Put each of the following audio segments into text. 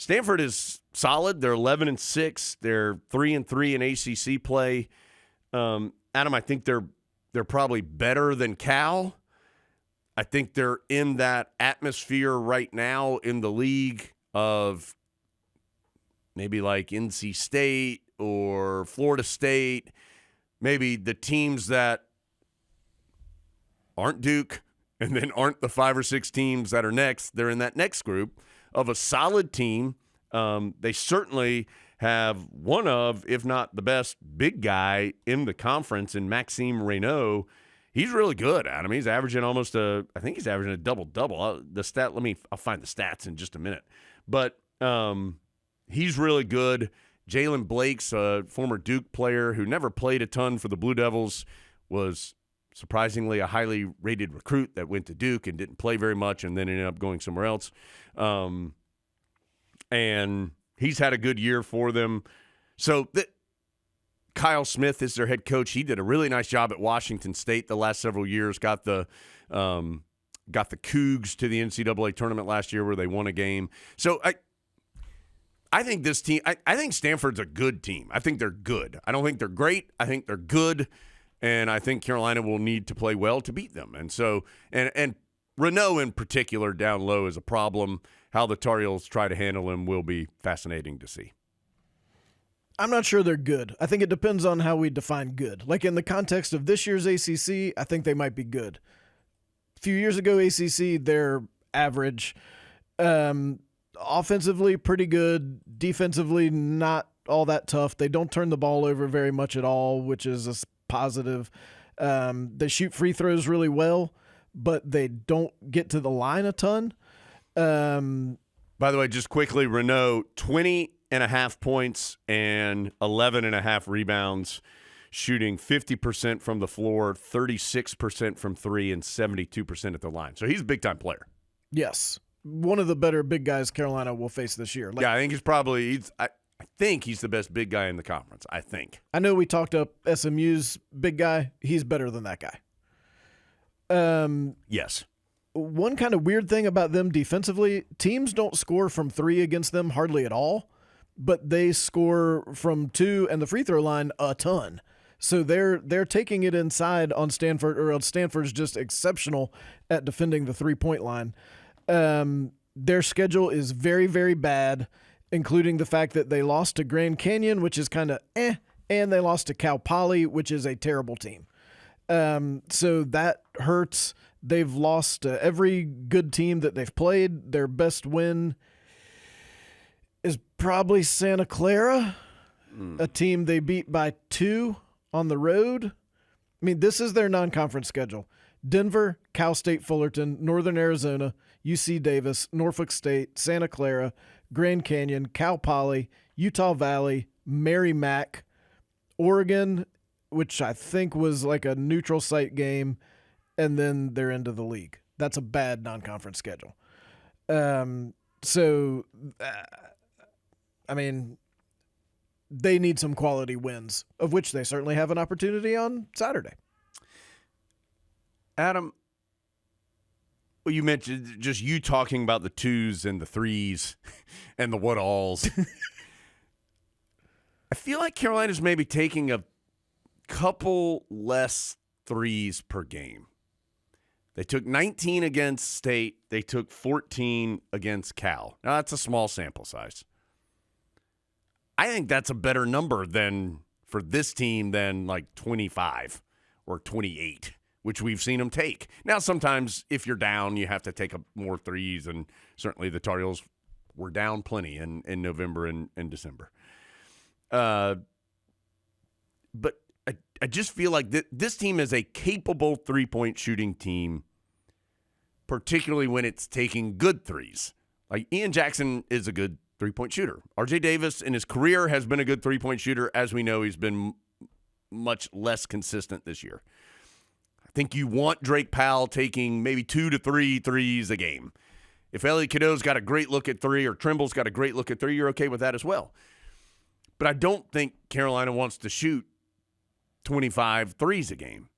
Stanford is solid. They're 11-6. They're 3-3 in ACC play. Adam, I think they're probably better than Cal. I think they're in that atmosphere right now in the league of maybe like NC State or Florida State, maybe the teams that aren't Duke and then aren't the 5 or 6 teams that are next. They're in that next group of a solid team. They certainly have one of, if not the best, big guy in the conference in Maxime Reynaud. He's really good, Adam. He's averaging I think he's averaging a double-double. I'll find the stats in just a minute. But he's really good. Jalen Blake's a former Duke player who never played a ton for the Blue Devils, was surprisingly a highly rated recruit that went to Duke and didn't play very much and then ended up going somewhere else. And he's had a good year for them. So Kyle Smith is their head coach. He did a really nice job at Washington State the last several years. Got the Cougs to the NCAA tournament last year where they won a game. So I think this team. I think Stanford's a good team. I think they're good. I don't think they're great. I think they're good, and I think Carolina will need to play well to beat them. And so and Renault in particular down low is a problem. How the Tar Heels try to handle him will be fascinating to see. I'm not sure they're good. I think it depends on how we define good. Like in the context of this year's ACC, I think they might be good. A few years ago, ACC, they're average. Offensively, pretty good. Defensively, not all that tough. They don't turn the ball over very much at all, which is a positive. They shoot free throws really well, but they don't get to the line a ton. By the way, just quickly, Renault, 20.5 points and 11.5 rebounds, shooting 50% from the floor, 36% from three, and 72% at the line. So he's a big-time player. Yes. One of the better big guys Carolina will face this year. I think I think he's the best big guy in the conference, I think. I know we talked up SMU's big guy. He's better than that guy. Yes. One kind of weird thing about them defensively, teams don't score from three against them hardly at all, but they score from two and the free throw line a ton. So they're taking it inside on Stanford, or else Stanford's just exceptional at defending the three-point line. Their schedule is very, very bad, including the fact that they lost to Grand Canyon, which is kind of and they lost to Cal Poly, which is a terrible team. So that hurts. They've lost to every good team that they've played. Their best win is probably Santa Clara, a team they beat by 2 on the road. I mean, this is their non-conference schedule. Denver, Cal State Fullerton, Northern Arizona, UC Davis, Norfolk State, Santa Clara, Grand Canyon, Cal Poly, Utah Valley, Merrimack, Oregon, which I think was like a neutral site game, and then they're into the league. That's a bad non-conference schedule. I mean, they need some quality wins, of which they certainly have an opportunity on Saturday. Adam, well, you mentioned just you talking about the 2s and the 3s and the what-alls. I feel like Carolina's maybe taking a couple less 3s per game. They took 19 against State. They took 14 against Cal. Now, that's a small sample size. I think that's a better number for this team than like 25 or 28, which we've seen them take. Now, sometimes if you're down, you have to take more 3s, and certainly the Tar Heels were down plenty in November and December. But I just feel like this team is a capable three-point shooting team, particularly when it's taking good threes. Like Ian Jackson is a good three-point shooter. RJ Davis in his career has been a good three-point shooter. As we know, he's been much less consistent this year. I think you want Drake Powell taking maybe 2 to 3 threes a game. If Elliot Cadeau's got a great look at 3 or Trimble's got a great look at 3, you're okay with that as well. But I don't think Carolina wants to shoot 25 threes a game.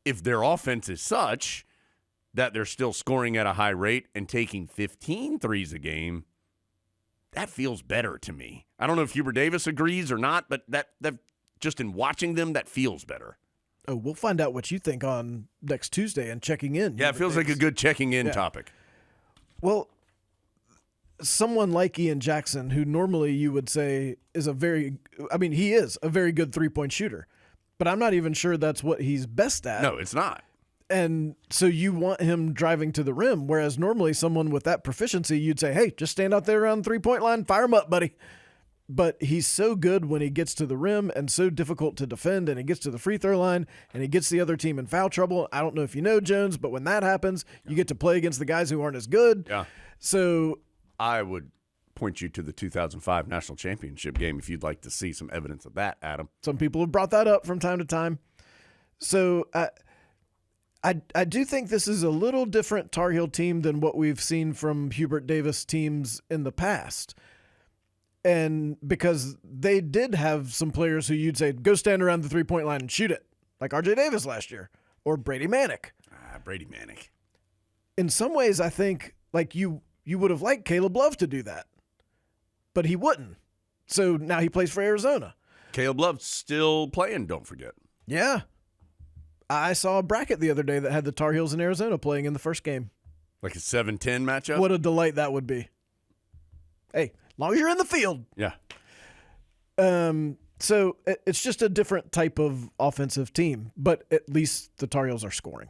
If their offense is such that they're still scoring at a high rate and taking 15 threes a game, that feels better to me. I don't know if Hubert Davis agrees or not, but that just in watching them, that feels better. Oh, we'll find out what you think on next Tuesday and checking in. Yeah, it feels like a good checking in topic. Well, someone like Ian Jackson, who normally you would say is he is a very good three-point shooter, but I'm not even sure that's what he's best at. No, it's not. And so you want him driving to the rim, whereas normally someone with that proficiency, you'd say, hey, just stand out there around the three-point line, fire him up, buddy. But he's so good when he gets to the rim and so difficult to defend, and he gets to the free throw line and he gets the other team in foul trouble. I don't know if you know, Jones, but when that happens, you get to play against the guys who aren't as good. Yeah. So I would point you to the 2005 National Championship game if you'd like to see some evidence of that, Adam. Some people have brought that up from time to time. So I do think this is a little different Tar Heel team than what we've seen from Hubert Davis teams in the past. And because they did have some players who you'd say, go stand around the three-point line and shoot it, like R.J. Davis last year or Brady Manick. Brady Manick. In some ways, I think like you would have liked Caleb Love to do that, but he wouldn't. So now he plays for Arizona. Caleb Love's still playing, don't forget. Yeah. I saw a bracket the other day that had the Tar Heels in Arizona playing in the first game. Like a 7-10 matchup? What a delight that would be. Hey, as long as you're in the field. Yeah. So it's just a different type of offensive team, but at least the Tar Heels are scoring.